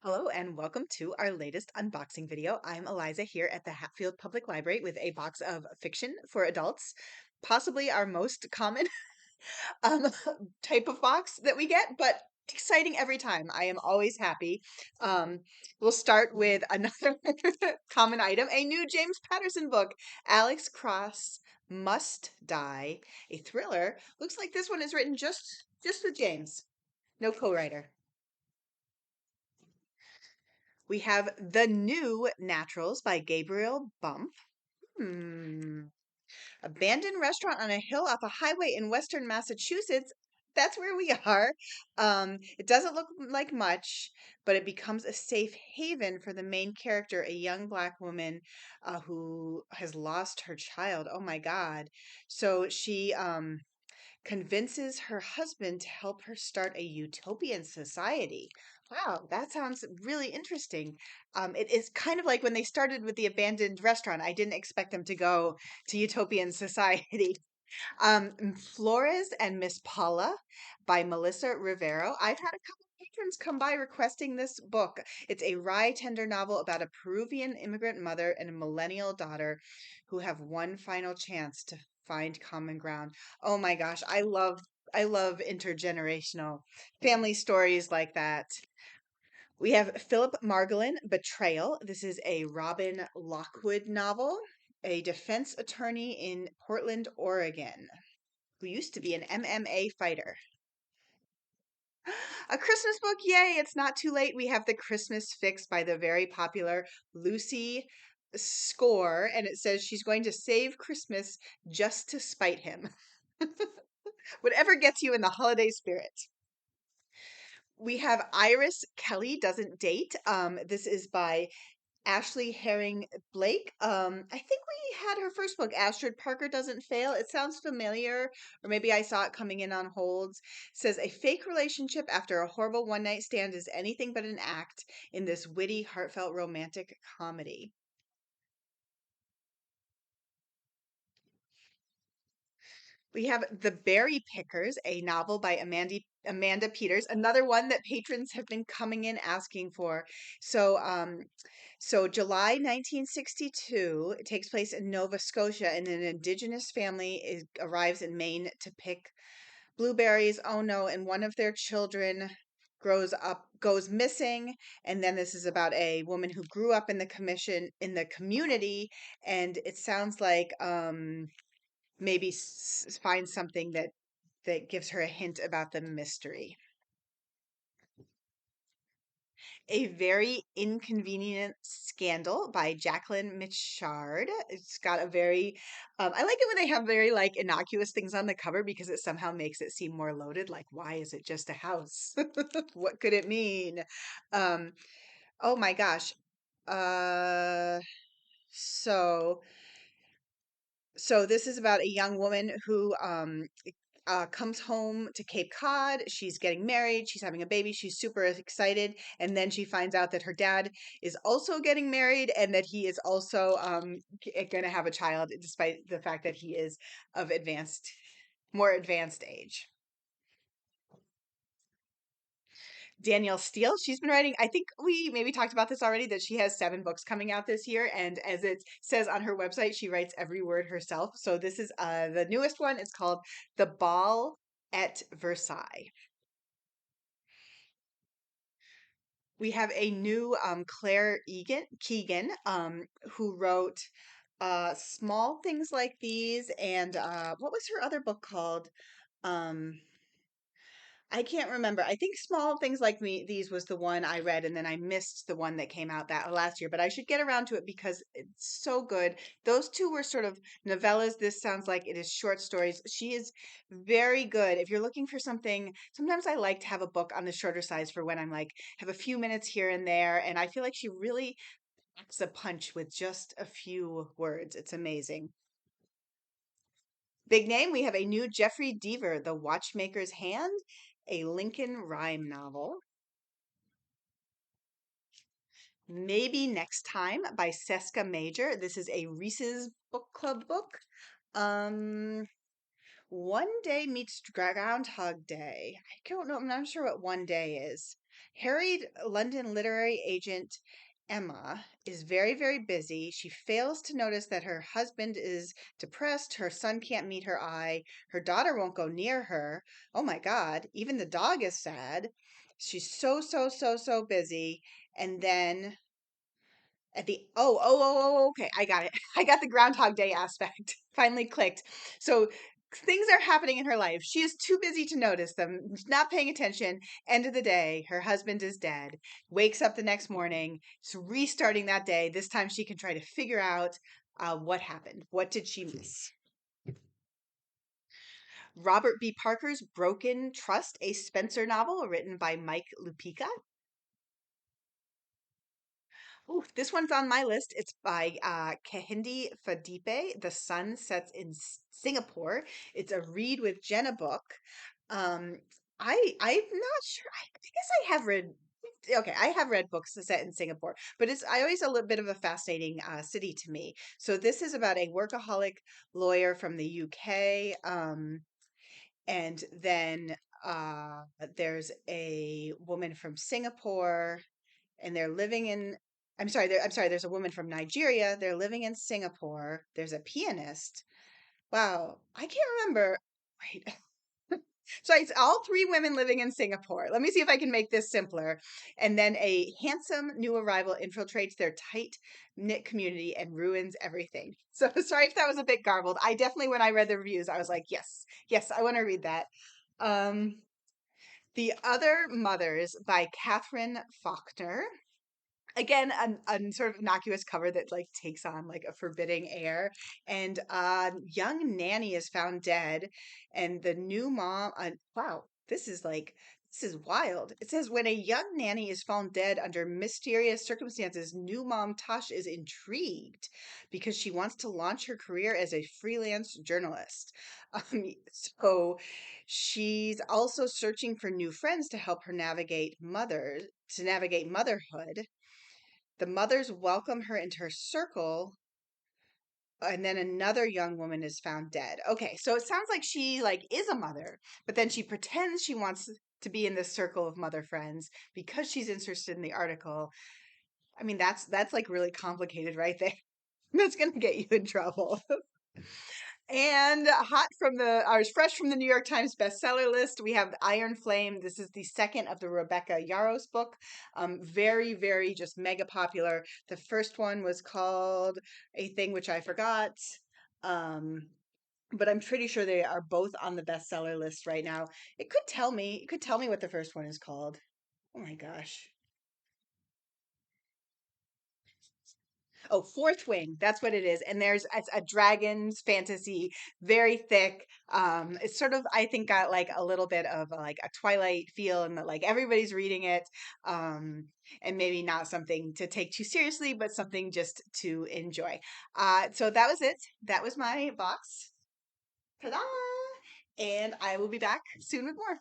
Hello and welcome to our latest unboxing video. I'm Eliza here at the Hatfield Public Library with a box of fiction for adults, possibly our most common um, type of box that we get, but exciting every time. I am always happy. Um, we'll start with another common item, a new James Patterson book, Alex Cross Must Die, a thriller. Looks like this one is written just with James, no co-writer. We have The New Naturals by Gabriel Bump. Hmm. Abandoned restaurant on a hill off a highway in western Massachusetts. That's where we are. It doesn't look like much, but it becomes a safe haven for the main character, a young black woman who has lost her child. Oh my God. So she convinces her husband to help her start a utopian society. Wow, that sounds really interesting. It is kind of like when they started with the abandoned restaurant. I didn't expect them to go to utopian society. Flores and Miss Paula by Melissa Rivero. I've had a couple patrons come by requesting this book. It's a rye tender novel about a Peruvian immigrant mother and a millennial daughter who have one final chance to find common ground. Oh my gosh, I love intergenerational family stories like that. We have Philip Margolin, Betrayal. This is a Robin Lockwood novel, a defense attorney in Portland, Oregon, who used to be an MMA fighter. A Christmas book, yay! It's not too late. We have The Christmas Fix by the very popular Lucy Score, and it says she's going to save Christmas just to spite him. Whatever gets you in the holiday spirit. We have Iris Kelly Doesn't Date. This is by Ashley Herring Blake. I think we had her first book, Astrid Parker Doesn't Fail. It sounds familiar, or maybe I saw it coming in on holds. It says a fake relationship after a horrible one night stand is anything but an act in this witty, heartfelt romantic comedy. We have The Berry Pickers, a novel by Amanda Peters, another one that patrons have been coming in asking for. So, July 1962, it takes place in Nova Scotia, and an indigenous family arrives in Maine to pick blueberries. Oh no, and one of their children goes missing, and then this is about a woman who grew up in the community, and it sounds like maybe find something that gives her a hint about the mystery. A Very Inconvenient Scandal by Jacquelyn Mitchard. It's got a very, I like it when they have very like innocuous things on the cover because it somehow makes it seem more loaded. Like, why is it just a house? What could it mean? Um, oh my gosh. Uh, so, so this is about a young woman who comes home to Cape Cod. She's getting married. She's having a baby. She's super excited. And then she finds out that her dad is also getting married and that he is also going to have a child, despite the fact that he is of more advanced age. Danielle Steele, she's been writing, I think we maybe talked about this already, that she has 7 books coming out this year. And as it says on her website, she writes every word herself. So this is the newest one. It's called The Ball at Versailles. We have a new Keegan, who wrote Small Things Like These, and what was her other book called? Um, I can't remember. I think Small Things Like These was the one I read, and then I missed the one that came out that last year. But I should get around to it because it's so good. Those two were sort of novellas. This sounds like it is short stories. She is very good. If you're looking for something, sometimes I like to have a book on the shorter size for when I'm like have a few minutes here and there, and I feel like she really packs a punch with just a few words. It's amazing. Big name, we have a new Jeffrey Deaver, The Watchmaker's Hand, a Lincoln rhyme novel. Maybe Next Time by Cesca Major. This is a Reese's Book Club book. Um, One Day Meets Groundhog Day. I don't know. I'm not sure what One Day is. Harried London literary agent Emma is very, very busy. She fails to notice that her husband is depressed. Her son can't meet her eye. Her daughter won't go near her. Oh my God. Even the dog is sad. She's so, so, so, so busy. And then at the okay, I got it. I got the Groundhog Day aspect. Finally clicked. So things are happening in her life. She is too busy to notice them, not paying attention. End of the day, her husband is dead. Wakes up the next morning, is restarting that day. This time she can try to figure out what happened. What did she miss? Robert B. Parker's Broken Trust, a Spencer novel written by Mike Lupica. Ooh, this one's on my list. It's by Kehinde Fadipe. The Sun Sets in Singapore. It's a read with Jenna book. Um, I'm not sure. I guess I have read. Okay, I have read books set in Singapore, but it's I always a little bit of a fascinating city to me. So this is about a workaholic lawyer from the UK, and then there's a woman from Singapore and they're living in I'm sorry, there's a woman from Nigeria, they're living in Singapore. There's a pianist. Wow, I can't remember. Wait. So it's all three women living in Singapore. Let me see if I can make this simpler. And then a handsome new arrival infiltrates their tight knit community and ruins everything. So sorry if that was a bit garbled. I definitely, when I read the reviews, I was like, yes, yes, I want to read that. Um, The Other Mothers by Katherine Faulkner. Again, a sort of innocuous cover that like takes on like a forbidding air. And young nanny is found dead, and the new mom. Wow, this is wild. It says when a young nanny is found dead under mysterious circumstances, new mom Tosh is intrigued because she wants to launch her career as a freelance journalist. So she's also searching for new friends to help her navigate motherhood. The mothers welcome her into her circle, and then another young woman is found dead. Okay, so it sounds like she like is a mother, but then she pretends she wants to be in this circle of mother friends because she's interested in the article. I mean, that's like really complicated right there. That's going to get you in trouble. And fresh from the New York Times bestseller list, we have Iron Flame. This is the second of the Rebecca Yarros book. Very, very just mega popular. The first one was called A Thing Which I Forgot. Um, but I'm pretty sure they are both on the bestseller list right now. It could tell me what the first one is called. Oh my gosh. Oh, Fourth Wing. That's what it is. And it's a dragon's fantasy, very thick. It's sort of, I think, got like a little bit of like a Twilight feel, and that like everybody's reading it. Um, and maybe not something to take too seriously, but something just to enjoy. So that was it. That was my box. Ta-da! And I will be back soon with more.